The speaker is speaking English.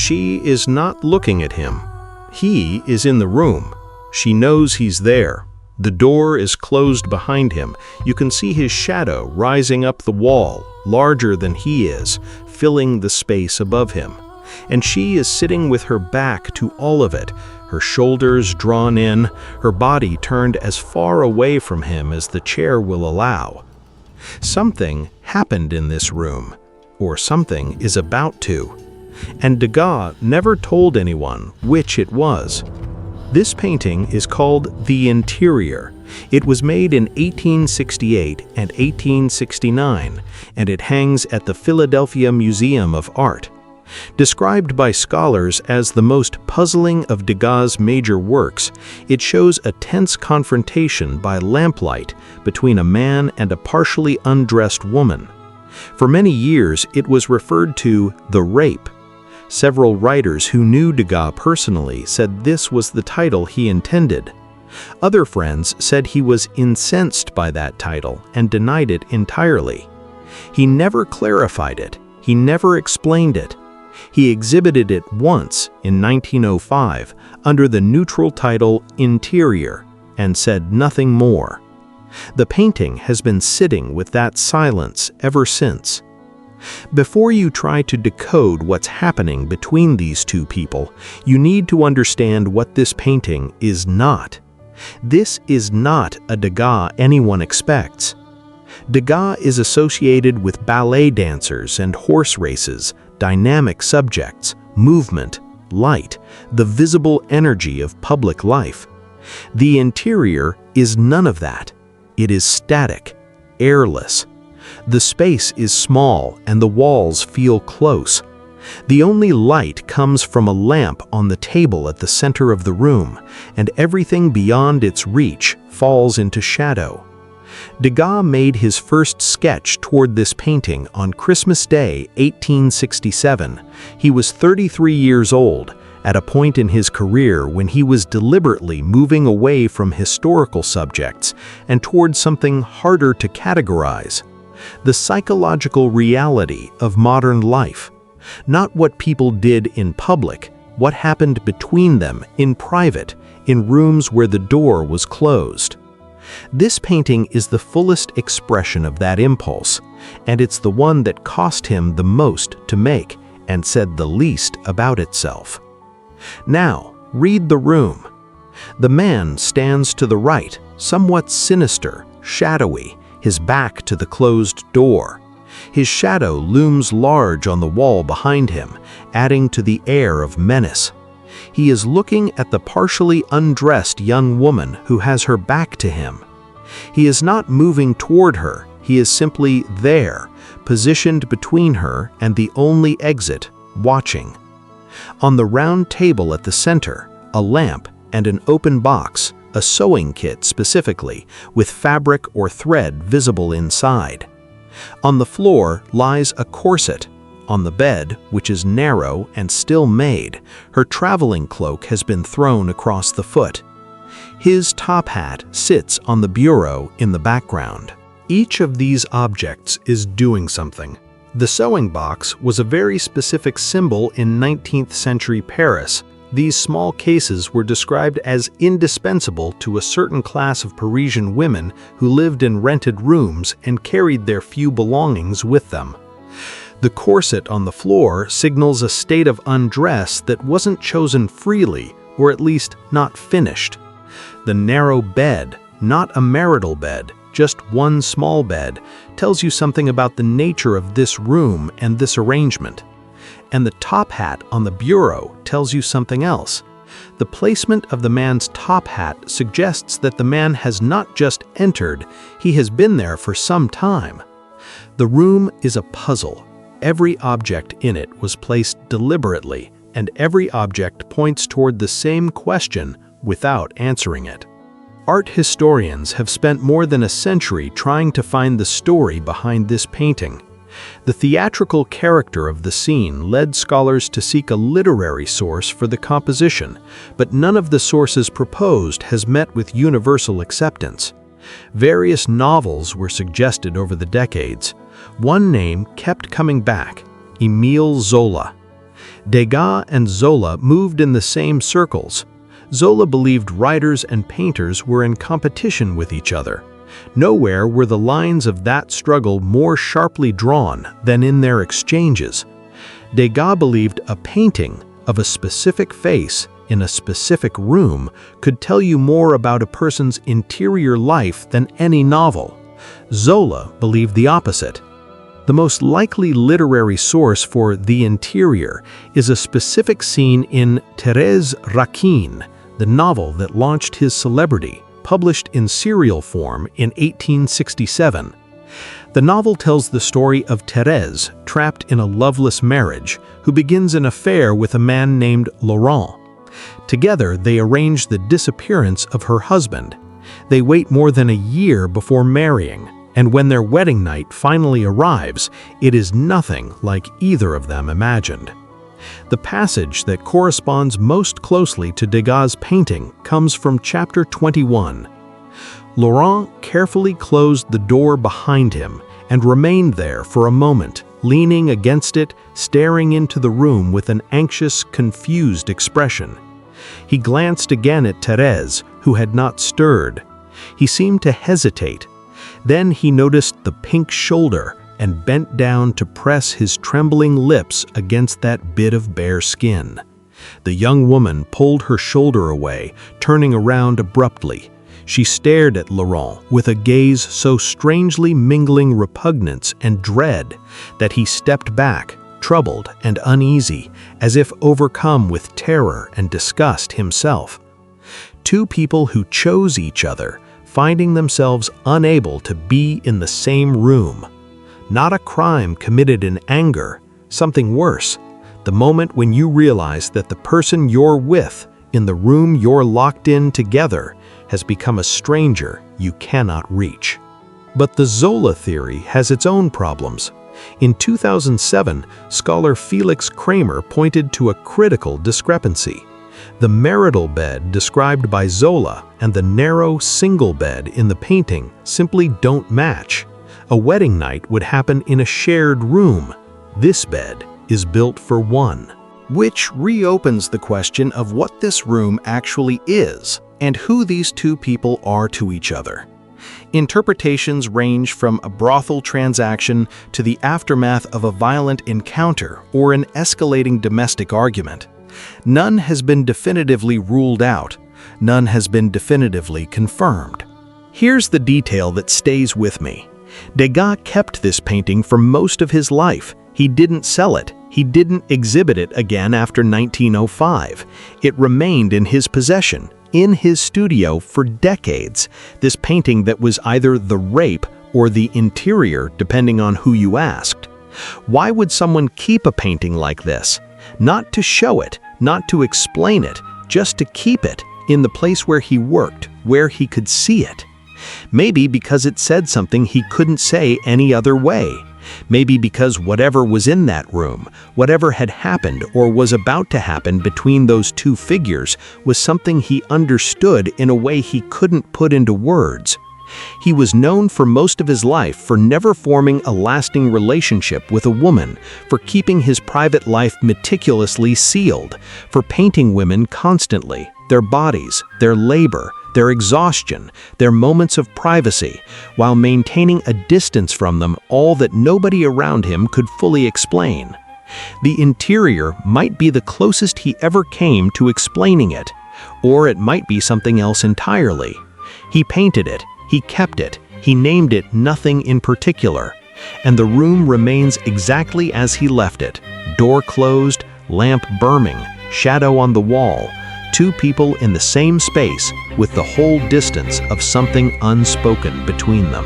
She is not looking at him. He is in the room. She knows he's there. The door is closed behind him. You can see his shadow rising up the wall, larger than he is, filling the space above him. And she is sitting with her back to all of it, her shoulders drawn in, her body turned as far away from him as the chair will allow. Something happened in this room, or something is about to. And Degas never told anyone which it was. This painting is called The Interior. It was made in 1868 and 1869, and it hangs at the Philadelphia Museum of Art. Described by scholars as the most puzzling of Degas' major works, it shows a tense confrontation by lamplight between a man and a partially undressed woman. For many years, it was referred to The Rape. Several writers who knew Degas personally said this was the title he intended. Other friends said he was incensed by that title and denied it entirely. He never clarified it. He never explained it. He exhibited it once in 1905 under the neutral title Interior and said nothing more. The painting has been sitting with that silence ever since. Before you try to decode what's happening between these two people, you need to understand what this painting is not. This is not a Degas anyone expects. Degas is associated with ballet dancers and horse races, dynamic subjects, movement, light, the visible energy of public life. The Interior is none of that. It is static, airless. The space is small and the walls feel close. The only light comes from a lamp on the table at the center of the room, and everything beyond its reach falls into shadow. Degas made his first sketch toward this painting on Christmas Day, 1867. He was 33 years old, at a point in his career when he was deliberately moving away from historical subjects and toward something harder to categorize: the psychological reality of modern life. Not what people did in public, what happened between them in private, in rooms where the door was closed. This painting is the fullest expression of that impulse, and it's the one that cost him the most to make and said the least about itself. Now, read the room. The man stands to the right, somewhat sinister, shadowy, his back to the closed door. His shadow looms large on the wall behind him, adding to the air of menace. He is looking at the partially undressed young woman who has her back to him. He is not moving toward her, he is simply there, positioned between her and the only exit, watching. On the round table at the center, a lamp and an open box, a sewing kit specifically, with fabric or thread visible inside. On the floor lies a corset. On the bed, which is narrow and still made, her traveling cloak has been thrown across the foot. His top hat sits on the bureau in the background. Each of these objects is doing something. The sewing box was a very specific symbol in 19th century Paris. These small cases were described as indispensable to a certain class of Parisian women who lived in rented rooms and carried their few belongings with them. The corset on the floor signals a state of undress that wasn't chosen freely, or at least not finished. The narrow bed, not a marital bed, just one small bed, tells you something about the nature of this room and this arrangement. And the top hat on the bureau tells you something else. The placement of the man's top hat suggests that the man has not just entered, he has been there for some time. The room is a puzzle. Every object in it was placed deliberately, and every object points toward the same question without answering it. Art historians have spent more than a century trying to find the story behind this painting. The theatrical character of the scene led scholars to seek a literary source for the composition, but none of the sources proposed has met with universal acceptance. Various novels were suggested over the decades. One name kept coming back: Émile Zola. Degas and Zola moved in the same circles. Zola believed writers and painters were in competition with each other. Nowhere were the lines of that struggle more sharply drawn than in their exchanges. Degas believed a painting of a specific face in a specific room could tell you more about a person's interior life than any novel. Zola believed the opposite. The most likely literary source for the interior is a specific scene in Thérèse Raquin, the novel that launched his celebrity, published in serial form in 1867. The novel tells the story of Thérèse, trapped in a loveless marriage, who begins an affair with a man named Laurent. Together, they arrange the disappearance of her husband. They wait more than a year before marrying, and when their wedding night finally arrives, it is nothing like either of them imagined. The passage that corresponds most closely to Degas' painting comes from chapter 21. Laurent carefully closed the door behind him and remained there for a moment, leaning against it, staring into the room with an anxious, confused expression. He glanced again at Thérèse, who had not stirred. He seemed to hesitate. Then he noticed the pink shoulder and bent down to press his trembling lips against that bit of bare skin. The young woman pulled her shoulder away, turning around abruptly. She stared at Laurent with a gaze so strangely mingling repugnance and dread that he stepped back, troubled and uneasy, as if overcome with terror and disgust himself. Two people who chose each other, finding themselves unable to be in the same room. Not a crime committed in anger, something worse. The moment when you realize that the person you're with, in the room you're locked in together, has become a stranger you cannot reach. But the Zola theory has its own problems. In 2007, scholar Felix Kramer pointed to a critical discrepancy. The marital bed described by Zola and the narrow single bed in the painting simply don't match. A wedding night would happen in a shared room. This bed is built for one. Which reopens the question of what this room actually is and who these two people are to each other. Interpretations range from a brothel transaction to the aftermath of a violent encounter or an escalating domestic argument. None has been definitively ruled out. None has been definitively confirmed. Here's the detail that stays with me. Degas kept this painting for most of his life. He didn't sell it. He didn't exhibit it again after 1905. It remained in his possession, in his studio for decades. This painting that was either the rape or the interior, depending on who you asked. Why would someone keep a painting like this? Not to show it, not to explain it, just to keep it in the place where he worked, where he could see it. Maybe because it said something he couldn't say any other way. Maybe because whatever was in that room, whatever had happened or was about to happen between those two figures was something he understood in a way he couldn't put into words. He was known for most of his life for never forming a lasting relationship with a woman, for keeping his private life meticulously sealed, for painting women constantly, their bodies, their labor, their exhaustion, their moments of privacy, while maintaining a distance from them, all that nobody around him could fully explain. The interior might be the closest he ever came to explaining it, or it might be something else entirely. He painted it, he kept it, he named it nothing in particular, and the room remains exactly as he left it, door closed, lamp burning, shadow on the wall, two people in the same space with the whole distance of something unspoken between them.